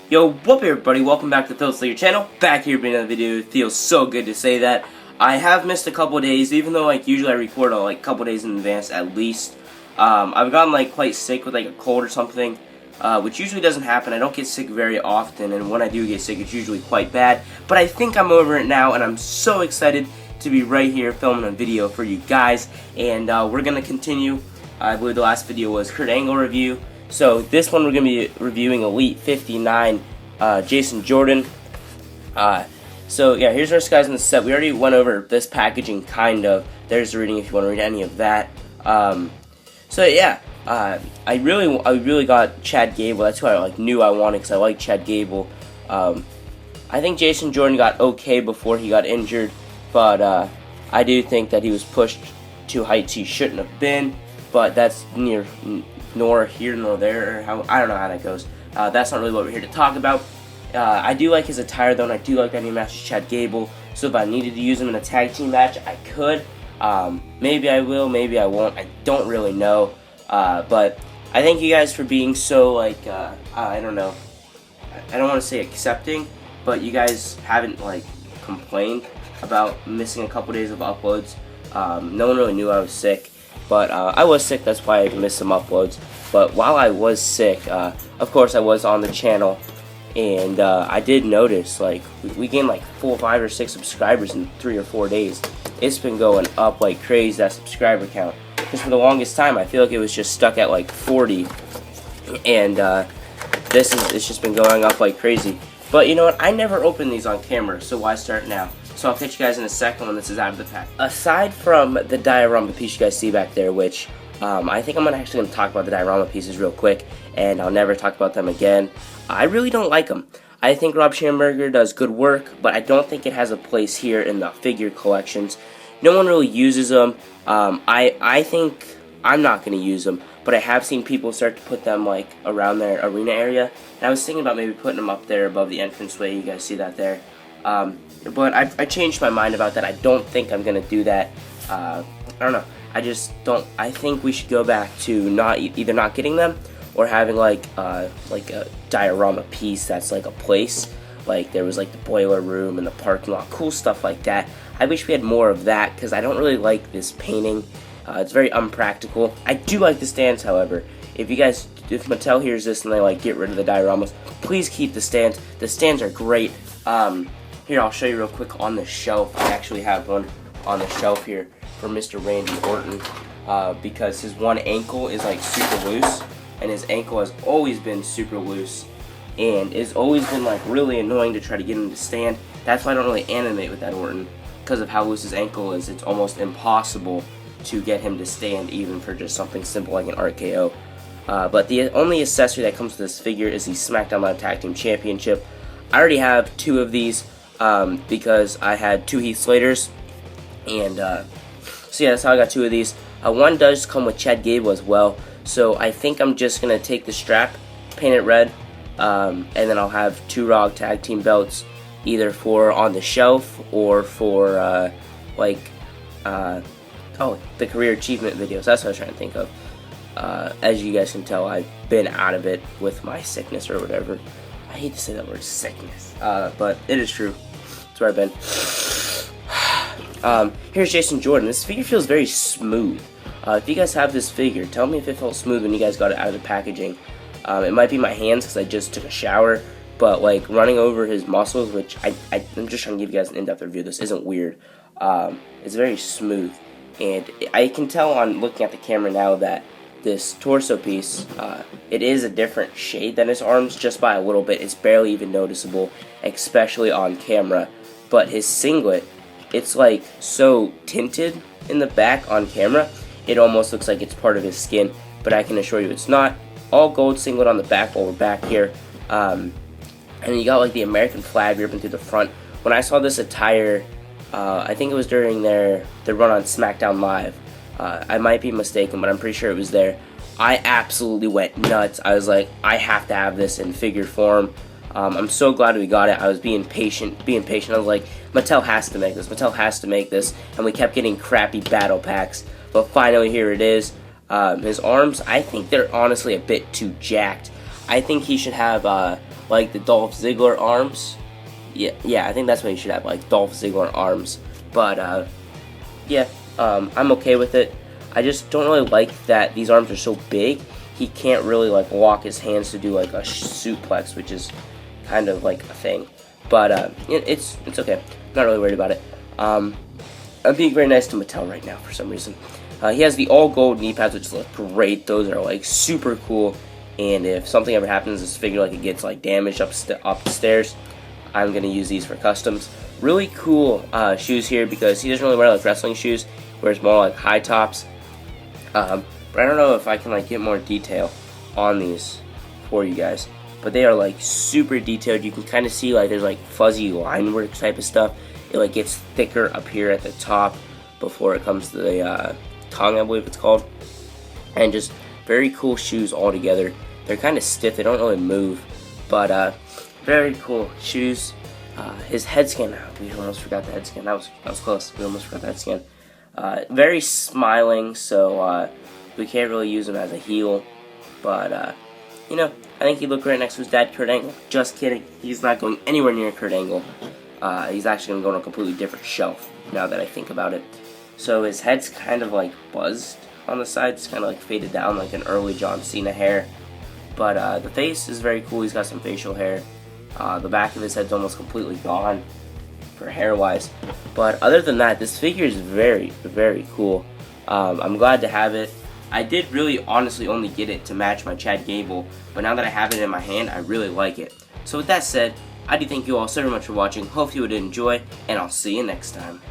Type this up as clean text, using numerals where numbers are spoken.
Yo, what's up everybody, welcome back to Phil Slater channel, back here with another video. It feels so good to say that. I have missed a couple days, even though usually I record a couple days in advance at least. I've gotten quite sick with a cold or something, which usually doesn't happen. I don't get sick very often, and when I do get sick it's usually quite bad. But I think I'm over it now, and I'm so excited to be right here filming a video for you guys. And we're going to continue. I believe the last video was Kurt Angle review. So this one we're going to be reviewing Elite 59, Jason Jordan. So yeah, here's our guys in the set. We already went over this packaging, kind of. There's the reading if you want to read any of that. So yeah, I really got Chad Gable. That's who I knew I wanted, because I like Chad Gable. I think Jason Jordan got okay before he got injured, but I do think that he was pushed to heights he shouldn't have been. But that's nor here nor there, or I don't know how that goes. That's not really what we're here to talk about. I do like his attire though, and I do like that he matches Chad Gable, so if I needed to use him in a tag team match, I could. Maybe I will, maybe I won't, I don't really know. But I thank you guys for being so, I don't know, I don't want to say accepting, but you guys haven't, complained about missing a couple days of uploads. No one really knew I was sick. But I was sick, that's why I missed some uploads. But while I was sick, of course I was on the channel, and I did notice, we gained 4, 5, or 6 subscribers in 3 or 4 days. It's been going up like crazy, that subscriber count. Because for the longest time, I feel like it was just stuck at 40. And it's just been going up like crazy. But you know what, I never opened these on camera, so why start now? So I'll catch you guys in a second when this is out of the pack. Aside from the diorama piece you guys see back there, which I think I'm actually going to talk about the diorama pieces real quick, and I'll never talk about them again. I really don't like them. I think Rob Schamberger does good work, but I don't think it has a place here in the figure collections. No one really uses them. I think I'm not going to use them, but I have seen people start to put them around their arena area, and I was thinking about maybe putting them up there above the entranceway. You guys see that there. But I changed my mind about that. I don't think I'm going to do that. I don't know. I just don't. I think we should go back to either not getting them or having a diorama piece that's a place. There was the boiler room and the parking lot, cool stuff like that. I wish we had more of that, because I don't really like this painting. It's very unpractical. I do like the stands, however. If Mattel hears this and they get rid of the dioramas, please keep the stands. The stands are great. Here, I'll show you real quick on the shelf. I actually have one on the shelf here for Mr. Randy Orton, because his one ankle is super loose, and his ankle has always been super loose, and it's always been really annoying to try to get him to stand. That's why I don't really animate with that Orton, because of how loose his ankle is. It's almost impossible to get him to stand, even for just something simple like an RKO. But the only accessory that comes with this figure is the SmackDown Live Tag Team Championship. I already have 2 of these, because I had 2 Heath Slaters, and so yeah, that's how I got 2 of these. One does come with Chad Gable as well, so I think I'm just going to take the strap, paint it red, and then I'll have 2 Raw Tag Team belts, either for on the shelf or for the career achievement videos. That's what I was trying to think of. As you guys can tell, I've been out of it with my sickness or whatever. I hate to say that word, sickness, but it is true. That's where I've been. Here's Jason Jordan. This figure feels very smooth. If you guys have this figure, tell me if it felt smooth when you guys got it out of the packaging. It might be my hands, because I just took a shower, but running over his muscles, which I'm just trying to give you guys an in-depth review. This isn't weird. It's very smooth, and I can tell on looking at the camera now that this torso piece, it is a different shade than his arms, just by a little bit. It's barely even noticeable, especially on camera. But his singlet, it's so tinted in the back on camera, it almost looks like it's part of his skin, but I can assure you it's not. All gold singlet on the back while we're back here. And you got the American flag ripping through the front. When I saw this attire, I think it was during their run on SmackDown Live. I might be mistaken, but I'm pretty sure it was there. I absolutely went nuts. I was like, I have to have this in figure form. I'm so glad we got it. I was being patient. I was like, Mattel has to make this. Mattel has to make this. And we kept getting crappy battle packs. But finally, here it is. His arms, I think they're honestly a bit too jacked. I think he should have like the Dolph Ziggler arms. Yeah, I think that's what he should have, like Dolph Ziggler arms. But yeah, I'm okay with it. I just don't really like that these arms are so big. He can't really like lock his hands to do like a suplex, which is kind of like a thing. But it's okay. Not really worried about it. I'm being very nice to Mattel right now for some reason. He has the all gold knee pads, which look great. Those are like super cool. And if something ever happens, this figure like it gets like damaged up the stairs, I'm gonna use these for customs. Really cool shoes here because he doesn't really wear like wrestling shoes. He wears more like high tops. But I don't know if I can like get more detail on these for you guys. But they are like super detailed. You can kind of see like there's like fuzzy line work type of stuff. It like gets thicker up here at the top before it comes to the tongue, I believe it's called. And just very cool shoes all together. They're kind of stiff. They don't really move. But very cool shoes. His head scan. We almost forgot the head scan. That was close. We almost forgot the head scan. Very smiling, so we can't really use him as a heel, but you know, I think he looked great next to his dad, Kurt Angle. Just kidding, he's not going anywhere near Kurt Angle. He's actually going to go on a completely different shelf, now that I think about it. So his head's kind of like buzzed on the sides, kind of like faded down like an early John Cena hair. But the face is very cool, he's got some facial hair. The back of his head's almost completely gone for hair-wise. But other than that, this figure is very, very cool. I'm glad to have it. I did really honestly only get it to match my Chad Gable, but now that I have it in my hand, I really like it. So with that said, I do thank you all so very much for watching. Hopefully you would enjoy, and I'll see you next time.